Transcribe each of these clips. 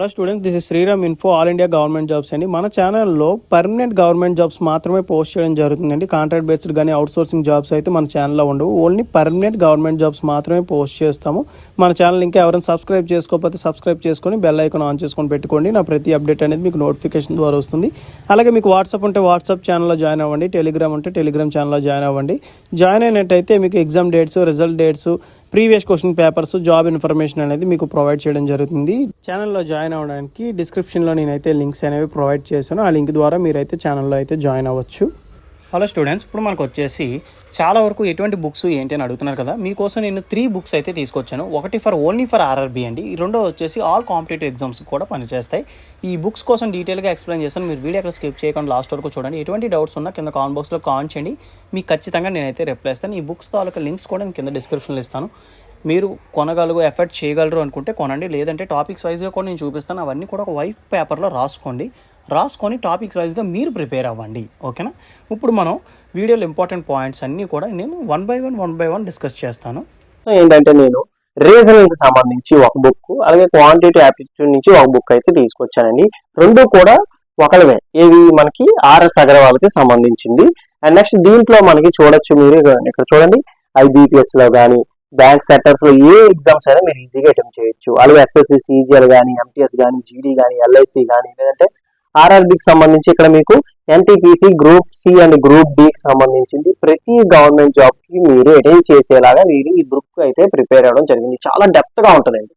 Hello students, this is Sriram info all India government jobs అండి. మన ఛానల్లో పర్మనెంట్ గవర్నమెంట్ జాబ్స్ మాత్రమే పోస్ట్ చేయడం జరుగుతుందండి. కాంట్రాక్ట్ బేస్డ్ కానీ అవుట్సోర్సింగ్ జాబ్స్ అయితే మన ఛానల్లో ఉండవు. ఓన్లీ పర్మనెంట్ గవర్నమెంట్ జాబ్స్ మాత్రమే పోస్ట్ చేస్తాము. మన ఛానల్ ఇంకా ఎవరైనా సబ్స్క్రైబ్ చేసుకోకపోతే సబ్స్క్రైబ్ చేసుకొని బెల్ ఐకాన్ ఆన్ చేసుకొని పెట్టుకోండి. నా ప్రతి అప్డేట్ అనేది మీకు నోటిఫికేషన్ ద్వారా వస్తుంది. అలాగే మీకు వాట్సాప్ ఉంటే వాట్సాప్ ఛానల్లో జాయిన్ అవ్వండి, టెలిగ్రామ్ ఉంటే టెలిగ్రామ్ ఛానల్లో జాయిన్ అవ్వండి. జాయిన్ అయినట్టయితే మీకు exam dates, result dates, previous question papers, job information అనేది మీకు ప్రొవైడ్ చేయడం జరుగుతుంది. ఛానల్లో జాయిన్ అవ్వడానికి డిస్క్రిప్షన్లో నేనైతే లింక్స్ అనేవి ప్రొవైడ్ చేశాను. ఆ లింక్ ద్వారా మీరైతే ఛానల్లో అయితే జాయిన్ అవ్వచ్చు. హలో స్టూడెంట్స్, ఇప్పుడు మనకు వచ్చేసి చాలా వరకు ఎటువంటి బుక్స్ ఏంటి అని అడుగుతున్నారు కదా. మీకోసం నేను 3 బుక్స్ అయితే తీసుకొచ్చాను. ఒకటి ఓన్లీ ఫర్ ఆర్ఆర్బీ అండి. ఈ రెండో వచ్చేసి ఆల్ కాంపిటేటివ్ ఎగ్జామ్స్ కూడా పనిచేస్తాయి. ఈ బుక్స్ కోసం డీటెయిల్గా ఎక్స్ప్లెయిన్ చేస్తాను. మీరు వీడియో అక్కడ స్కిప్ చేయకుండా లాస్ట్ వరకు చూడండి. ఎటువంటి డౌట్స్ ఉన్నా కింద కామెంట్ బాక్స్లో కామెంట్ చేయండి, మీకు ఖచ్చితంగా నేనైతే రిప్లై ఇస్తాను. ఈ బుక్స్ తాలూకా లింక్స్ కూడా నేను కింద డిస్క్రిప్షన్లో ఇస్తాను. మీరు కొనగలరు, ఎఫర్ట్ చేయగలరు అనుకుంటే కొనండి, లేదంటే టాపిక్స్ వైజ్గా కూడా నేను చూపిస్తాను. అవన్నీ కూడా ఒక వైట్ పేపర్లో రాసుకొని టాపిక్స్ వైజ్గా మీరు ప్రిపేర్ అవ్వండి, ఓకేనా. ఇప్పుడు మనం వీడియోలో ఇంపార్టెంట్ పాయింట్స్ అన్నీ కూడా నేను వన్ బై వన్ డిస్కస్ చేస్తాను. ఏంటంటే నేను రీజనింగ్ కి సంబంధించి ఒక బుక్, అలాగే క్వాంటిటీ యాప్టిట్యూడ్ నుంచి ఒక బుక్ అయితే తీసుకొచ్చానండి. రెండు కూడా ఒకలవే. ఏవి మనకి ఆర్ఎస్ అగర్వాల్కి సంబంధించింది. అండ్ నెక్స్ట్ దీంట్లో మనకి చూడొచ్చు, మీరు ఇక్కడ చూడండి, ఐబిపిఎస్ లో కానీ బ్యాంక్ సెక్టర్స్ లో ఏ ఎగ్జామ్స్ అయినా మీరు ఈజీగా అటెంప్ట్ చేయొచ్చు. అలాగే ఎస్ఎస్సి, సిజిఎల్ కానీ, ఎంటీఎస్ కానీ, జీడీ కానీ, ఎల్ఐసి కానీ, లేదంటే ఆర్ఆర్బికి సంబంధించి ఇక్కడ మీకు NTPC, group C and group డికి సంబంధించింది ప్రతి గవర్నమెంట్ జాబ్ కి మీరు అటెండ్ చేసేలాగా మీరు ఈ బుక్ అయితే ప్రిపేర్ అవ్వడం జరిగింది. చాలా డెప్త్ గా ఉంటుందండి,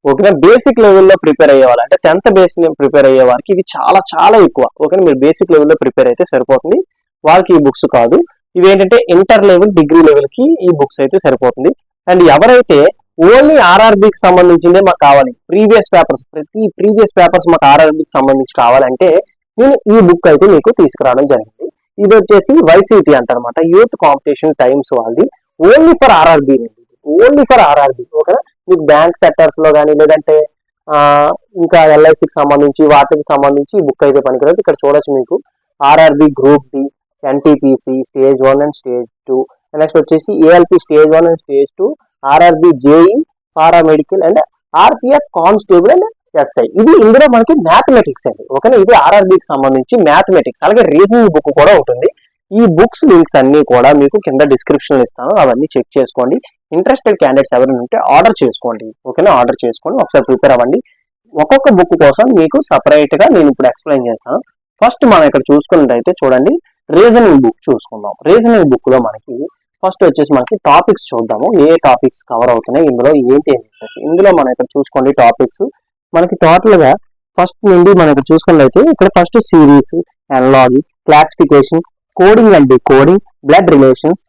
ఓకేనా. బేసిక్ లెవెల్లో ప్రిపేర్ అయ్యేవాళ్ళు, అంటే 10th బేస్ ప్రిపేర్ అయ్యే వారికి ఇది చాలా ఎక్కువ, ఓకేనా. మీరు బేసిక్ లెవెల్లో ప్రిపేర్ అయితే సరిపోతుంది. వాళ్ళకి ఈ బుక్స్ కాదు, ఇవేంటంటే ఇంటర్ లెవెల్, డిగ్రీ లెవెల్ కి ఈ బుక్స్ అయితే సరిపోతుంది. అండ్ ఎవరైతే ఓన్లీ ఆర్ఆర్బికి సంబంధించిందే మాకు కావాలి, ప్రతి ప్రీవియస్ పేపర్స్ మాకు ఆర్ఆర్బికి సంబంధించి కావాలంటే నేను ఈ బుక్ అయితే మీకు తీసుకురావడం జరిగింది. ఇది వచ్చేసి వైసీటీ అంటారనమాట, యూత్ కాంపిటీషన్ టైమ్స్ వాళ్ళది. ఓన్లీ ఫర్ ఆర్ఆర్బి, ఓకేనా. మీకు బ్యాంక్ సెక్టర్స్ లో కానీ, లేదంటే ఇంకా ఎల్ఐసికి సంబంధించి వాటికి సంబంధించి ఈ బుక్ అయితే పనికిరాదు. ఇక్కడ చూడొచ్చు, మీకు RRB group D, NTPC stage 1 and stage 2, next వచ్చేసి ALP stage 1 and stage 2, RRB JE, paramedical and RPF constable and SI. ఇది ఇందులో మనకి మ్యాథమెటిక్స్ అండి, ఓకేనా. ఇది ఆర్ఆర్బికి సంబంధించి మ్యాథమెటిక్స్, అలాగే రీజనింగ్ బుక్ కూడా ఉంటుంది. ఈ బుక్స్ లింక్స్ అన్ని కూడా మీకు కింద డిస్క్రిప్షన్ ఇస్తాను, అవన్నీ చెక్ చేసుకోండి. ఇంట్రెస్టెడ్ క్యాండిడేట్స్ ఎవరైనా ఉంటే ఆర్డర్ చేసుకోండి, ఓకేనా. ఆర్డర్ చేసుకోండి, ఒకసారి ప్రిపేర్ అవ్వండి. ఒక్కొక్క బుక్ కోసం మీకు సపరేట్ గా నేను ఇప్పుడు ఎక్స్ప్లెయిన్ చేస్తాను. ఫస్ట్ మనం ఇక్కడ చూసుకున్నట్టయితే చూడండి, రీజనింగ్ బుక్ చూసుకుందాం. రీజనింగ్ బుక్ లో మనకి ఫస్ట్ వచ్చేసి మనకి టాపిక్స్ చూద్దాము, ఏ టాపిక్స్ కవర్ అవుతున్నాయి ఇందులో ఏంటి అని చెప్పేసి. ఇందులో మనం ఇక్కడ చూసుకోండి టాపిక్స్ మనకి టోటల్ గా ఫస్ట్ నుండి మనం ఇక్కడ చూసుకున్నట్లయితే ఇక్కడ first series, analogy, classification, coding and decoding, blood relations,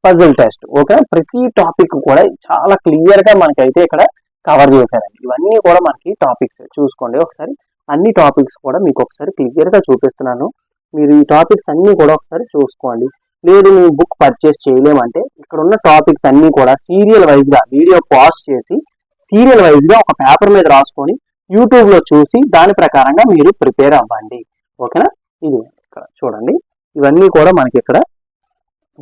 puzzle test, okay. ప్రతి టాపిక్ కూడా చాలా క్లియర్ గా మనకైతే ఇక్కడ కవర్ చేశారండి. ఇవన్నీ కూడా మనకి టాపిక్స్ చూసుకోండి ఒకసారి. అన్ని టాపిక్స్ కూడా మీకు ఒకసారి క్లియర్ గా చూపిస్తున్నాను, మీరు ఈ టాపిక్స్ అన్ని కూడా ఒకసారి చూసుకోండి. లేదు మీరు బుక్ పర్చేస్ చేయలేమంటే ఇక్కడ ఉన్న టాపిక్స్ అన్ని కూడా సీరియల్ వైజ్ గా వీడియో పాజ్ చేసి సీరియల్ వైజ్ గా ఒక పేపర్ మీద రాసుకొని యూట్యూబ్ లో చూసి దాని ప్రకారంగా మీరు ప్రిపేర్ అవ్వండి, ఓకేనా. ఇది ఇక్కడ చూడండి, ఇవన్నీ కూడా మనకి ఇక్కడ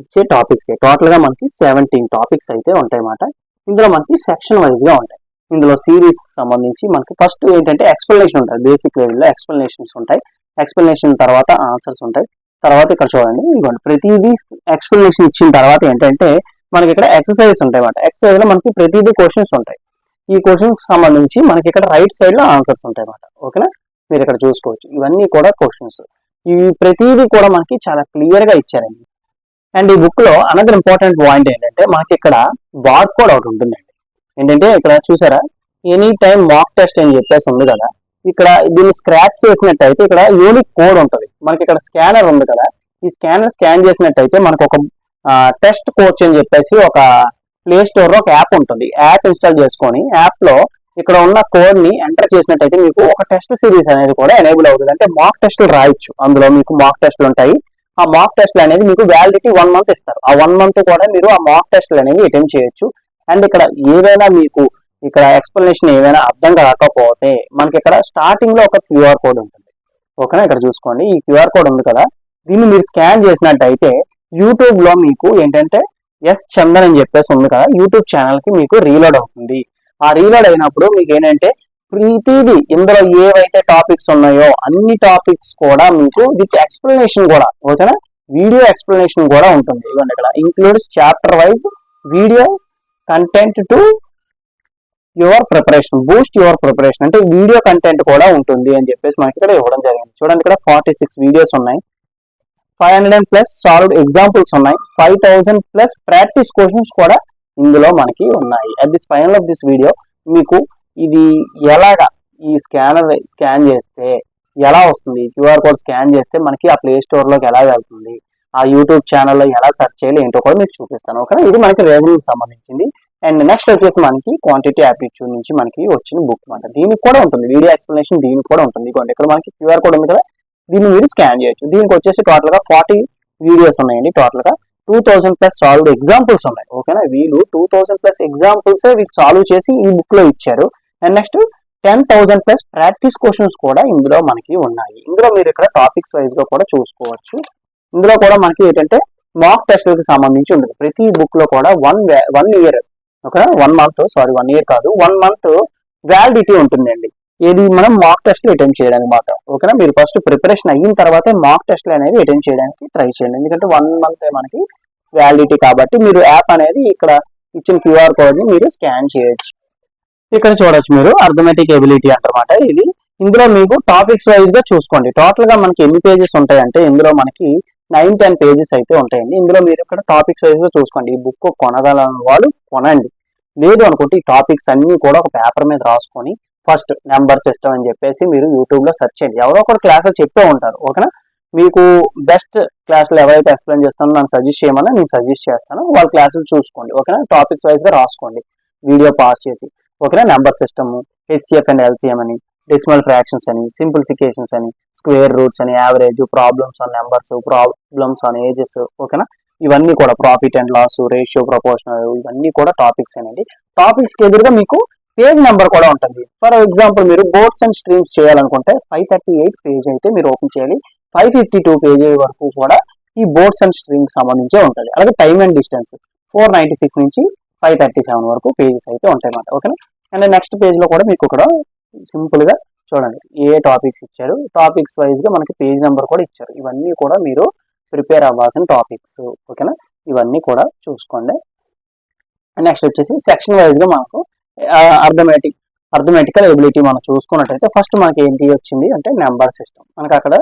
ఇచ్చే టాపిక్స్. టోటల్ గా మనకి 17 టాపిక్స్ అయితే ఉంటాయన్నమాట. ఇందులో మనకి సెక్షన్ వైజ్ గా ఉంటాయి. ఇందులో సిరీస్ కి సంబంధించి మనకి ఫస్ట్ ఏంటంటే ఎక్స్ప్లెనేషన్ ఉంటాయి, బేసిక్ లెవెల్లో ఎక్స్ప్లెనేషన్స్ ఉంటాయి. ఎక్స్ప్లెనేషన్ తర్వాత ఆన్సర్స్ ఉంటాయి. తర్వాత ఇక్కడ చూడండి, ఇదిగోండి ప్రతిదీ ఎక్స్ప్లెనేషన్ ఇచ్చిన తర్వాత ఏంటంటే మనకి ఇక్కడ ఎక్సర్సైజ్ ఉంటాయి అన్నమాట. ఎక్సర్సైజ్ లో మనకి ప్రతిదీ క్వశ్చన్స్ ఉంటాయి. ఈ క్వశ్చన్స్ కి సంబంధించి మనకి ఇక్కడ రైట్ సైడ్ లో ఆన్సర్స్ ఉంటాయి అన్నమాట, ఓకేనా. మీరు ఇక్కడ చూసుకోవచ్చు, ఇవన్నీ కూడా క్వశ్చన్స్. ఇవి ప్రతిదీ కూడా మనకి చాలా క్లియర్ గా ఇచ్చారండి. అండ్ ఈ బుక్ లో అనదర్ ఇంపార్టెంట్ పాయింట్ ఏంటంటే మనకి ఇక్కడ బార్ కోడ్ ఒకటి ఉంటుందండి. ఏంటంటే ఇక్కడ చూసారా, ఎనీ టైం మాక్ టెస్ట్ అని చెప్పేసి ఉంది కదా. ఇక్కడ దీన్ని స్క్రాచ్ చేసినట్టయితే ఇక్కడ యూనిక్ కోడ్ ఉంటుంది. మనకి ఇక్కడ స్కానర్ ఉంది కదా, ఈ స్కానర్ స్కాన్ చేసినట్టయితే మనకు ఒక టెస్ట్ కోచ్ అని చెప్పేసి ఒక ప్లే స్టోర్ లో ఒక యాప్ ఉంటుంది. యాప్ ఇన్స్టాల్ చేసుకొని యాప్ లో ఇక్కడ ఉన్న కోడ్ ని ఎంటర్ చేసినట్టయితే మీకు ఒక టెస్ట్ సిరీస్ అనేది కూడా ఎనేబుల్ అవుతుంది. అంటే మాక్ టెస్టులు రాయొచ్చు, అందులో మీకు మాక్ టెస్టులు ఉంటాయి. ఆ మాక్ టెస్టులు అనేది మీకు వ్యాలిడిటీ 1 month ఇస్తారు. ఆ 1 month కూడా మీరు ఆ మాక్ టెస్టులు అనేవి అటెంప్ట్ చేయొచ్చు. అండ్ ఇక్కడ ఏదైనా మీకు ఇక్కడ ఎక్స్ప్లెనేషన్ ఏమైనా అర్థం కాకపోతే మనకి ఇక్కడ స్టార్టింగ్ లో ఒక క్యూఆర్ కోడ్ ఉంటుంది, ఓకేనా. ఇక్కడ చూసుకోండి, ఈ క్యూఆర్ కోడ్ ఉంది కదా, దీన్ని మీరు స్కాన్ చేసినట్టయితే యూట్యూబ్ లో మీకు ఏంటంటే ఎస్ చందన్ అని చెప్పేసి ఉంది కదా, యూట్యూబ్ ఛానల్ కి మీకు రీలోడ్ అవుతుంది. ఆ రీలోడ్ అయినప్పుడు మీకు ఏంటంటే ప్రతిదీ ఇందులో ఏవైతే టాపిక్స్ ఉన్నాయో అన్ని టాపిక్స్ కూడా మీకు విత్ ఎక్స్ప్లెనేషన్ కూడా, ఓకేనా, వీడియో ఎక్స్ప్లెనేషన్ కూడా ఉంటుంది. ఇవ్వండి ఇక్కడ includes chapter wise video content to your preparation, Boost your preparation, అంటే వీడియో కంటెంట్ కూడా ఉంటుంది అని చెప్పేసి మనకి ఇక్కడ ఇవ్వడం జరిగింది. చూడండి ఇక్కడ 46 వీడియోస్ ఉన్నాయి, 500+ సాల్వ్డ్ ఎగ్జాంపుల్స్ ఉన్నాయి, 5000+ ప్రాక్టీస్ క్వశ్చన్స్ కూడా ఇందులో మనకి ఉన్నాయి. At this final of this video మీకు ఇది ఎలాగా ఈ స్కాన్ చేస్తే ఎలా వస్తుంది, క్యూఆర్ కోడ్ స్కాన్ చేస్తే మనకి ఆ ప్లే స్టోర్ లోకి ఎలా వెళ్తుంది, ఆ యూట్యూబ్ ఛానల్లో ఎలా సెర్చ్ చేయాలి ఏంటో కూడా మీకు చూపిస్తాను. ఓకే, ఇది మనకి రీజనింగ్ సంబంధించింది. అండ్ నెక్స్ట్ వచ్చేసి మనకి క్వాంటిటీ యాప్టిట్యూడ్ నుంచి మనకి వచ్చిన బుక్ అనమాట. దీనికి కూడా ఉంటుంది వీడియో ఎక్స్ప్లెనేషన్, దీనికి కూడా ఉంటుంది. ఇదిగోండి ఇక్కడ మనకి క్యూఆర్ కోడ్ ఉంది కదా, దీన్ని మీరు స్కాన్ చేయొచ్చు. దీనికి వచ్చేసి టోటల్ గా 40 వీడియోస్ ఉన్నాయండి. టోటల్ గా 2000+ సాల్వ్డ్ ఎగ్జాంపుల్స్ ఉన్నాయి. ఓకేనా, వీళ్ళు 2000+ ఎగ్జాంపుల్స్ వీళ్ళు సాల్వ్ చేసి ఈ బుక్ లో ఇచ్చారు. అండ్ నెక్స్ట్ 10,000+ ప్రాక్టీస్ క్వశ్చన్స్ కూడా ఇందులో మనకి ఉన్నాయి. ఇందులో మీరు ఇక్కడ టాపిక్స్ వైజ్ గా కూడా చూసుకోవచ్చు. ఇందులో కూడా మనకి ఏంటంటే మాక్ టెస్ట్లకు సంబంధించి ఉంటుంది. ప్రతి బుక్ లో కూడా 1 year, okay, 1 month, sorry 1 year కాదు, 1 మంత్ వ్యాలిడిటీ ఉంటుందండి. ఏది మనం మాక్ టెస్ట్లు అటెండ్ చేయడానికి మాట. ఓకేనా, మీరు ఫస్ట్ ప్రిపరేషన్ అయిన తర్వాతే మాక్ టెస్ట్లు అనేది అటెండ్ చేయడానికి ట్రై చేయండి. ఎందుకంటే 1 మంత్ మనకి వ్యాలిడిటీ కాబట్టి మీరు యాప్ అనేది ఇక్కడ ఇచ్చిన క్యూఆర్ కోడ్ ని మీరు స్కాన్ చేయొచ్చు. ఇక్కడ చూడొచ్చు మీరు అర్థమెటిక్ ఎబిలిటీ అంటారన్నమాట ఇది. ఇందులో మీకు టాపిక్స్ వైజ్ గా చూసుకోండి. టోటల్ గా మనకి ఎన్ని పేజెస్ ఉంటాయంటే ఇందులో మనకి 9-10 పేజెస్ అయితే ఉంటాయండి. ఇందులో మీరు ఇక్కడ టాపిక్స్ వైజ్ గా చూసుకోండి. ఈ బుక్ కొనగలని వాళ్ళు కొనండి, లేదు అనుకుంటే ఈ టాపిక్స్ అన్ని కూడా ఒక పేపర్ మీద రాసుకొని ఫస్ట్ నెంబర్ సిస్టమ్ అని చెప్పేసి మీరు యూట్యూబ్ లో సెర్చ్ చేయండి. ఎవరో ఒకరు క్లాసులు చెప్తూ ఉంటారు. ఓకేనా, మీకు బెస్ట్ క్లాసులు ఎవరైతే ఎక్స్ప్లెయిన్ చేస్తానో నన్ను సజెస్ట్ చేయమని నేను సజెస్ట్ చేస్తాను. వాళ్ళ క్లాసులు చూసుకోండి. ఓకేనా, టాపిక్స్ వైజ్ గా రాసుకోండి వీడియో పాస్ చేసి. ఓకేనా, number system, HCF and LCM అని, డెసిమల్ ఫ్రాక్షన్స్ అని, సింప్లిఫికేషన్స్ అని, స్క్వేర్ రూట్స్ అని, average, problems on numbers, problems on ages. ఓకేనా, ఇవన్నీ కూడా profit and loss, ratio, proportional, ఇవన్నీ కూడా టాపిక్స్ అండి. టాపిక్స్ కి ఎదురుగా మీకు పేజ్ నెంబర్ కూడా ఉంటుంది. ఫర్ ఎగ్జాంపుల్ మీరు బోర్డ్స్ అండ్ స్ట్రీమ్స్ చేయాలనుకుంటే 538 పేజ్ అయితే మీరు ఓపెన్ చేయాలి. 552 పేజీ వరకు కూడా ఈ బోర్డ్స్ అండ్ స్ట్రీమ్స్ సంబంధించే ఉంటుంది. అలాగే టైమ్ అండ్ డిస్టెన్స్ 496 నుంచి 537 వరకు పేజెస్ అయితే ఉంటాయి అన్నమాట. ఓకేనా, అండ్ నెక్స్ట్ పేజ్ లో కూడా మీకు ఇక్కడ సింపుల్ గా చూడండి ఏ టాపిక్స్ ఇచ్చారు, టాపిక్స్ వైజ్ గా మనకి పేజ్ నెంబర్ కూడా ఇచ్చారు. ఇవన్నీ కూడా మీరు ప్రిపేర్ అవ్వాల్సిన టాపిక్స్. ఓకేనా, ఇవన్నీ కూడా చూసుకోండి. నెక్స్ట్ వచ్చేసి సెక్షన్ వైజ్ గా మనకు అర్థమెటికల్ ఎబిలిటీ మనం చూసుకున్నట్టయితే ఫస్ట్ మనకి ఏంటి వచ్చింది అంటే నెంబర్ సిస్టమ్. మనకి అక్కడ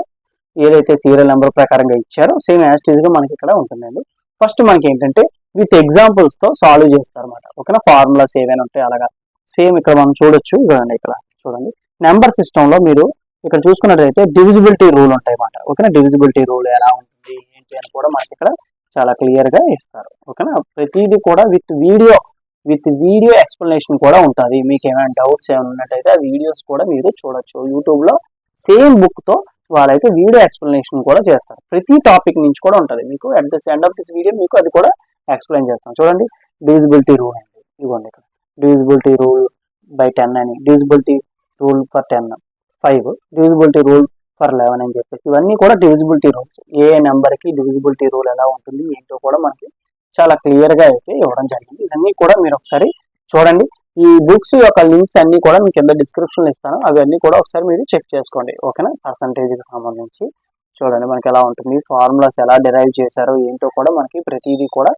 ఏదైతే సీరియల్ నెంబర్ ప్రకారంగా ఇచ్చారో సేమ్ యాజ్ గా మనకి ఇక్కడ ఉంటుందండి. ఫస్ట్ మనకి ఏంటంటే విత్ ఎగ్జాంపుల్స్ తో సాల్వ్ చేస్తారు అనమాట. ఓకేనా, ఫార్ములాస్ ఏవైనా ఉంటాయి అలాగా సేమ్ ఇక్కడ మనం చూడొచ్చు. చూడండి ఇక్కడ చూడండి నెంబర్ సిస్టమ్ లో మీరు ఇక్కడ చూసుకున్నట్లయితే డివిజిబిలిటీ రూల్ ఉంటాయి అన్నమాట. ఓకేనా, డివిజిబిలిటీ రూల్ ఎలా ఉంటుంది ఏంటి అని కూడా మనకి ఇక్కడ చాలా క్లియర్ గా ఇస్తారు. ఓకేనా, ప్రతిదీ కూడా విత్ వీడియో ఎక్స్ప్లెనేషన్ కూడా ఉంటుంది. మీకు ఏమైనా డౌట్స్ ఏమైనా ఉన్నట్టయితే ఆ వీడియోస్ కూడా మీరు చూడొచ్చు. యూట్యూబ్ లో సేమ్ బుక్ తో వాళ్ళైతే వీడియో ఎక్స్ప్లెనేషన్ కూడా చేస్తారు. ప్రతి టాపిక్ నుంచి కూడా ఉంటుంది. మీకు at this end of this video మీకు అది కూడా ఎక్స్ప్లెయిన్ చేస్తాం. చూడండి డివిజిబిలిటీ రూల్ అండి, ఇవ్వండి ఇక్కడ డివిజిబిలిటీ రూల్ బై 10 అని, divisibility rule for 10, 5, divisibility rule for 11 అని చెప్పేసి ఇవన్నీ కూడా డివిజిబిలిటీ రూల్స్. ఏ నెంబర్ కి డివిజిబిలిటీ రూల్ ఎలా ఉంటుంది ఏంటో కూడా మనకి చాలా క్లియర్ గా అయితే ఇవ్వడం జరిగింది. ఇవన్నీ కూడా మీరు ఒకసారి చూడండి. ఈ బుక్స్ యొక్క లింక్స్ అన్ని కూడా మీకు కింద డిస్క్రిప్షన్ ఇస్తాను, అవన్నీ కూడా ఒకసారి మీరు చెక్ చేసుకోండి. ఓకేనా, పర్సంటేజ్ కి సంబంధించి చూడండి మనకి ఎలా ఉంటుంది, ఫార్ములాస్ ఎలా డిరైవ్ చేశారో ఏంటో కూడా మనకి ప్రతిదీ కూడా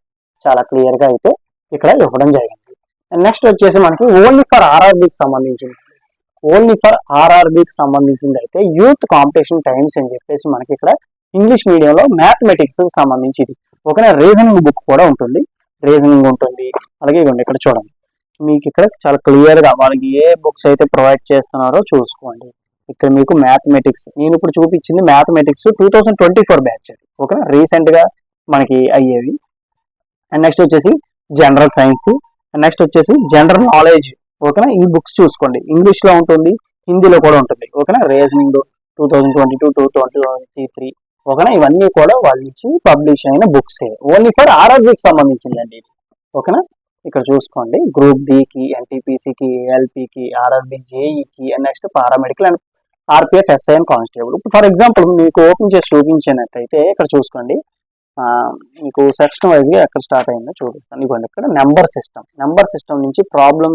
చాలా క్లియర్ గా అయితే ఇక్కడ ఇవ్వడం జరిగింది. నెక్స్ట్ వచ్చేసి మనకి ఓన్లీ ఫర్ ఆర్ఆర్బికి సంబంధించింది అయితే యూత్ కాంపిటీషన్ టైమ్స్ అని చెప్పేసి మనకి ఇక్కడ ఇంగ్లీష్ మీడియంలో మ్యాథమెటిక్స్ కి సంబంధించింది. ఓకేనా, రీజనింగ్ బుక్ కూడా ఉంటుంది, రీజనింగ్ ఉంటుంది. అలాగే ఇక్కడ చూడండి మీకు ఇక్కడ చాలా క్లియర్ గా వాళ్ళకి ఏ బుక్స్ అయితే ప్రొవైడ్ చేస్తున్నారో చూసుకోండి. ఇక్కడ మీకు మ్యాథమెటిక్స్, నేను ఇప్పుడు చూపించింది మ్యాథమెటిక్స్ 2024 బ్యాచ్ అది. ఓకేనా, రీసెంట్ గా మనకి అయ్యేవి. అండ్ నెక్స్ట్ వచ్చేసి జనరల్ సైన్స్, నెక్స్ట్ వచ్చేసి జనరల్ నాలెడ్జ్. ఓకేనా, ఈ బుక్స్ చూసుకోండి, ఇంగ్లీష్ లో ఉంటుంది, హిందీలో కూడా ఉంటుంది. ఓకేనా, రీజనింగ్ 2022-2023. ఓకేనా, ఇవన్నీ కూడా వాళ్ళ నుంచి పబ్లిష్ అయిన బుక్స్ ఓన్లీ ఫర్ ఆర్ఆర్బికి సంబంధించిందండి. ఓకేనా, ఇక్కడ చూసుకోండి గ్రూప్ డికి, ఎన్టీపీసీకి, ఏఎల్పికి, ఆర్ఆర్బి, జేఈకి, next paramedical and RPF, SI and constable. For example మీకు ఓపెన్ చేసి చూపించినట్టయితే ఇక్కడ చూసుకోండి మీకు సెక్షన్ వైజ్ గా ఎక్కడ స్టార్ట్ అయిందో చూపిస్తాను. ఇవ్వండి ఇక్కడ నెంబర్ సిస్టమ్ నుంచి problem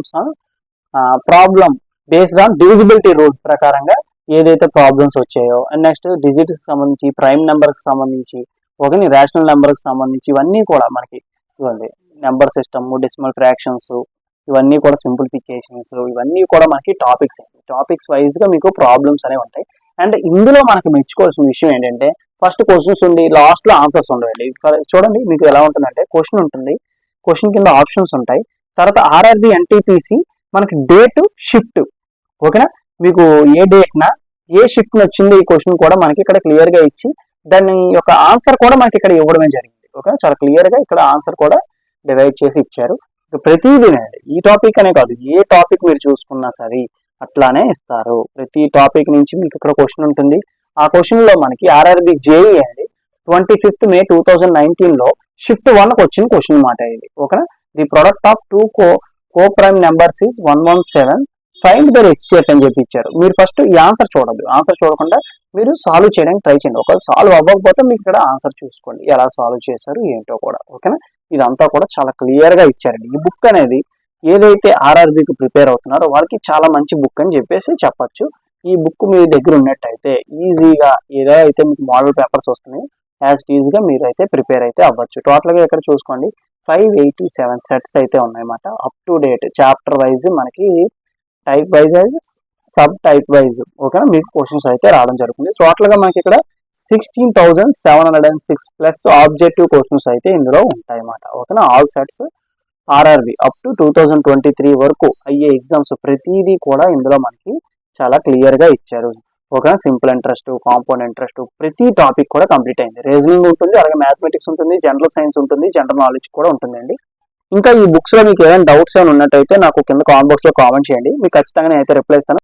based on divisibility rule ప్రకారంగా ఏదైతే ప్రాబ్లమ్స్ వచ్చాయో, అండ్ నెక్స్ట్ డిజిట్ కి సంబంధించి, ప్రైమ్ నెంబర్ కి సంబంధించి, ఒకని రేషనల్ నెంబర్ కి సంబంధించి ఇవన్నీ కూడా మనకి ఇవ్వండి. నెంబర్ సిస్టమ్, డెసిమల్ ఫ్రాక్షన్స్, ఇవన్నీ కూడా సింప్లిఫికేషన్స్, ఇవన్నీ కూడా మనకి టాపిక్స్ వైజ్ గా మీకు ప్రాబ్లమ్స్ అనేవి ఉంటాయి. అండ్ ఇందులో మనకి మెచ్చుకోవాల్సిన విషయం ఏంటంటే ఫస్ట్ క్వశ్చన్స్ ఉండి లాస్ట్ లో ఆన్సర్స్ ఉండవండి. చూడండి మీకు ఎలా ఉంటుందంటే క్వశ్చన్ ఉంటుంది, క్వశ్చన్ కింద ఆప్షన్స్ ఉంటాయి, తర్వాత ఆర్ఆర్బి ఎన్టీపీసీ మనకి డేట్ షిఫ్ట్, ఓకేనా, మీకు ఏ డేట్ నా ఏ షిఫ్ట్ వచ్చింది ఈ క్వశ్చన్ కూడా మనకి ఇక్కడ క్లియర్ గా ఇచ్చి దాని యొక్క ఆన్సర్ కూడా మనకి ఇక్కడ ఇవ్వడమే జరిగింది. ఓకే, చాలా క్లియర్ గా ఇక్కడ ఆన్సర్ కూడా డివైడ్ చేసి ఇచ్చారు. ప్రతిదీనండి, ఈ టాపిక్ అనే కాదు, ఏ టాపిక్ మీరు చూసుకున్నా సరే అట్లానే ఇస్తారు. ప్రతి టాపిక్ నుంచి మీకు ఇక్కడ క్వశ్చన్ ఉంటుంది. ఆ క్వశ్చన్ లో మనకి ఆర్ఆర్బి జేఈ అండి 25th May 2019 లో షిఫ్ట్ 1 వచ్చిన క్వశ్చన్ మాట ఇది. ఓకేనా, the product of two co prime numbers is 117, find the HCF అని చెప్పి ఇచ్చారు. మీరు ఫస్ట్ ఈ ఆన్సర్ చూడద్దు, ఆన్సర్ చూడకుండా మీరు సాల్వ్ చేయడానికి ట్రై చేయండి. ఒకవేళ సాల్వ్ అవ్వకపోతే మీకు ఇక్కడ ఆన్సర్ చూసుకోండి ఎలా సాల్వ్ చేశారు ఏంటో కూడా. ఓకేనా, ఇదంతా కూడా చాలా క్లియర్ గా ఇచ్చారండి. ఈ బుక్ అనేది ఏదైతే ఆర్ఆర్బికి ప్రిపేర్ అవుతున్నారో వాళ్ళకి చాలా మంచి బుక్ అని చెప్పేసి చెప్పొచ్చు. ఈ బుక్ మీ దగ్గర ఉన్నట్టయితే ఈజీగా ఏదో అయితే మీకు మోడల్ పేపర్స్ వస్తున్నాయి యాజ్ ఈజీగా మీరు అయితే ప్రిపేర్ అయితే అవ్వచ్చు. టోటల్ గా ఇక్కడ చూసుకోండి 587 సెట్స్ అయితే ఉన్నాయన్నమాట. Up to date chapter wise మనకి type wise sub type wise ఓకేనా మీకు క్వశ్చన్స్ అయితే రావడం జరుగుతుంది. టోటల్ గా మనకి ఇక్కడ 16,706 ప్లస్ ఆబ్జెక్టివ్ క్వశ్చన్స్ అయితే ఇందులో ఉంటాయి అన్నమాట. ఓకేనా, all sets RRB up to 2023 వరకు అయ్యే ఎగ్జామ్స్ ప్రతిదీ కూడా ఇందులో మనకి చాలా క్లియర్ గా ఇచ్చారు. ఓకేనా, సింపుల్ ఇంట్రెస్ట్, కాంపౌండ్ ఇంట్రెస్ట్, ప్రతి టాపిక్ కూడా కంప్లీట్ అయింది. రీజనింగ్ ఉంటుంది, అలాగే మ్యాథమెటిక్స్ ఉంటుంది, జనరల్ సైన్స్ ఉంటుంది, జనరల్ నాలెడ్జ్ కూడా ఉంటుందండి. ఇంకా ఈ బుక్స్ లో మీకు ఏమైనా డౌట్స్ ఏమైనా ఉన్నట్టయితే నాకు కింద కామెంట్ బాక్స్ లో కామెంట్ చేయండి, మీకు ఖచ్చితంగా నేనైతే రిప్లై ఇస్తాను.